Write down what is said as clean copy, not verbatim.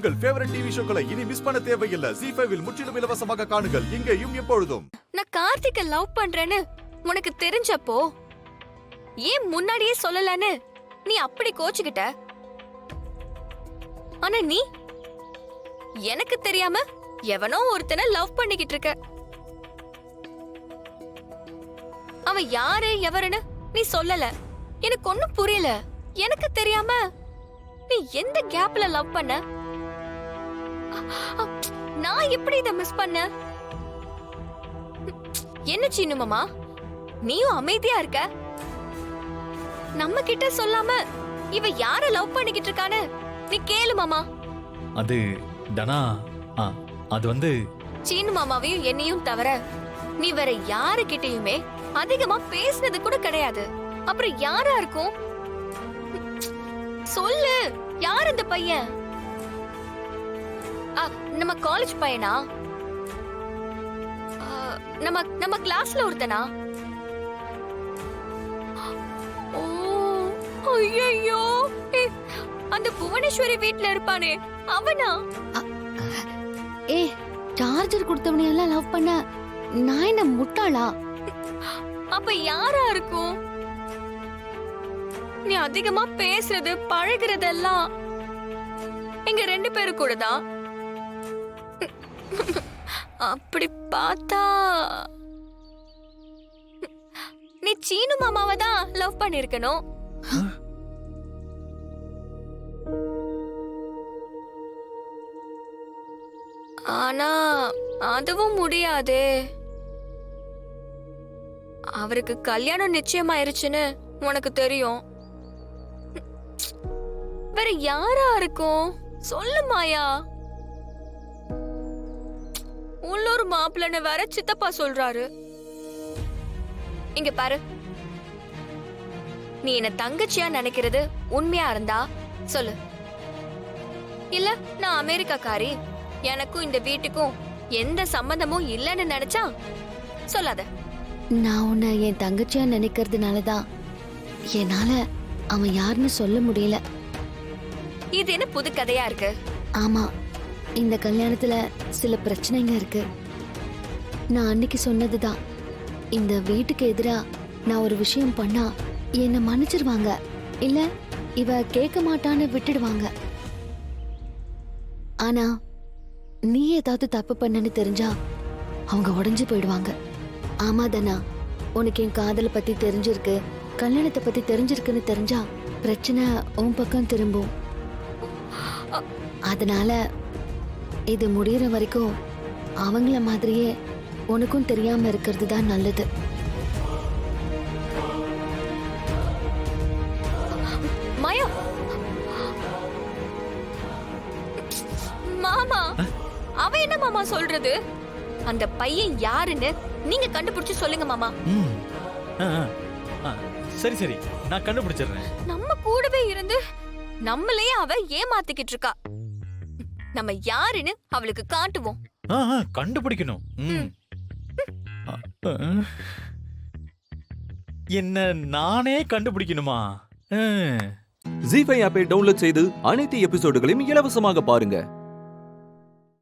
உங்கள் favourite TV ஷோக்களை இனி miss பண்ண தேவையில்லை. ZEE5 இல் முற்றிலும் இலவசமாக காணுங்கள், இங்கேயும் எப்பொழுதும். நான் கார்த்திகை லவ் பண்றேன்னு உனக்கு தெரிஞ்சப்போ ஏன் முன்னாடியே சொல்லலன்னு நீ அப்படி கோச்சுக்கிட்ட. ஆனா நீ எனக்கு தெரியாம எவனோ ஒருத்தனை லவ் பண்ணிக்கிட்டு இருக்க. அவன் யாரு எவருன்னு நீ சொல்லல. எனக்கு ஒண்ணும் புரியல. எனக்கு தெரியாம நீ எந்த கேப்ல லவ் பண்ண? நான் எப்படி இத மிஸ் பண்ண? என்ன சீனு மாமா, நீயும் அமைதியா இருக்க? நம்ம கிட்ட சொல்லாம இவ யார லவ் பண்ணிக்கிட்டு இருக்கான்னு நீ கேளு மாமா. அது தனா, அது வந்து சீனு மாமாவையும் என்னையும் தவிர நீ வேற யாருக்கிட்டயுமே அதிகமா பேசினது கூட கிடையாது. அப்புறம் யாரா இருக்கும்? சொல்லு, யார் அந்த பையன்? நம்ம காலேஜ் பையனா? நம்ம கிளாஸ்ல ஒருத்தனா? ஓ, ஐயோ, அந்த புவனேஸ்வரி வீட்ல இருப்பானே அவனா? சார்ஜர் கொடுத்தவனை எல்லாம் லவ் பண்ண நான் என்ன முட்டாளா? அப்ப யாரா இருக்கும்? நீ அதிகமா பேசுறது பழகுறதெல்லாம் எங்க 2 பேரு கூட தான். அப்படி பார்த்தா நீ சீனு மாமாவை தான் லவ் பண்ணிருக்கணும். ஆனா அதுவும் முடியாதே. அவருக்கு கல்யாணம் நிச்சயமாயிருச்சுன்னு உனக்கு தெரியும். வேற யாரா இருக்கும்? சொல்லு மாயா. உள்ளூர் மாப்பிள்ளன்னு வேற சித்தப்பா சொல்றாரு. இங்க பாரு, நீ என்ன தங்கச்சியா நினைக்கிறது உண்மையா இருந்தா சொல்லு. இல்ல நான் அமெரிக்காக்காரி, எனக்கும் இந்த வீட்டுக்கும் எந்த சம்பந்தமும் இல்லைன்னு நினைச்சா சொல்லாத. நான் உன்னை என் தங்கச்சியா நினைக்கிறதுனாலதான் என்னால அவன் யாருன்னு சொல்ல முடியல. இது என்ன புது கதையா இருக்கு? ஆமா, இந்த கல்யாணத்துல சில பிரச்சனைங்க இருக்கு. நான் அன்னைக்கு சொன்னதுதான், இந்த வீட்டுக்கு எதிரா நான் ஒரு விஷயம் பண்ணா என்ன மன்னிச்சிருவாங்க, இல்ல இவ கேட்க மாட்டான்னு விட்டுடுவாங்க. ஆனா நீ ஏதாவது தப்பு பண்ணன்னு தெரிஞ்சா அவங்க உடைஞ்சு போயிடுவாங்க. ஆமா தானா, உனக்கு என் காதலை பத்தி தெரிஞ்சிருக்கு, கல்யாணத்தை பத்தி தெரிஞ்சிருக்குன்னு தெரிஞ்சா பிரச்சனை உன் பக்கம் திரும்பும். அதனால இது முடியற வரைக்கும் அவங்கள மாதிரியே உனக்கும் தெரியாம இருக்கிறது தான் நல்லது. மாயா, மாமா, அவ என்ன மாமா சொல்றது? அந்த பையன் யாருன்னு நீங்க கண்டுபிடிச்சு சொல்லுங்க மாமா. சரி சரி, நான் கண்டுபிடிச்சிடுறேன். நம்ம கூடவே இருந்து நம்மளையே அவ ஏமாத்திக்கிட்டு இருக்கா. நம்ம யாருன்னு அவளுக்கு காட்டுவோம். கண்டுபிடிக்கணும். என்ன நானே கண்டுபிடிக்கணுமா? ZEE5 ஆப்பை டவுன்லோட் செய்து அனைத்து எபிசோடுகளையும் இலவசமாக பாருங்க.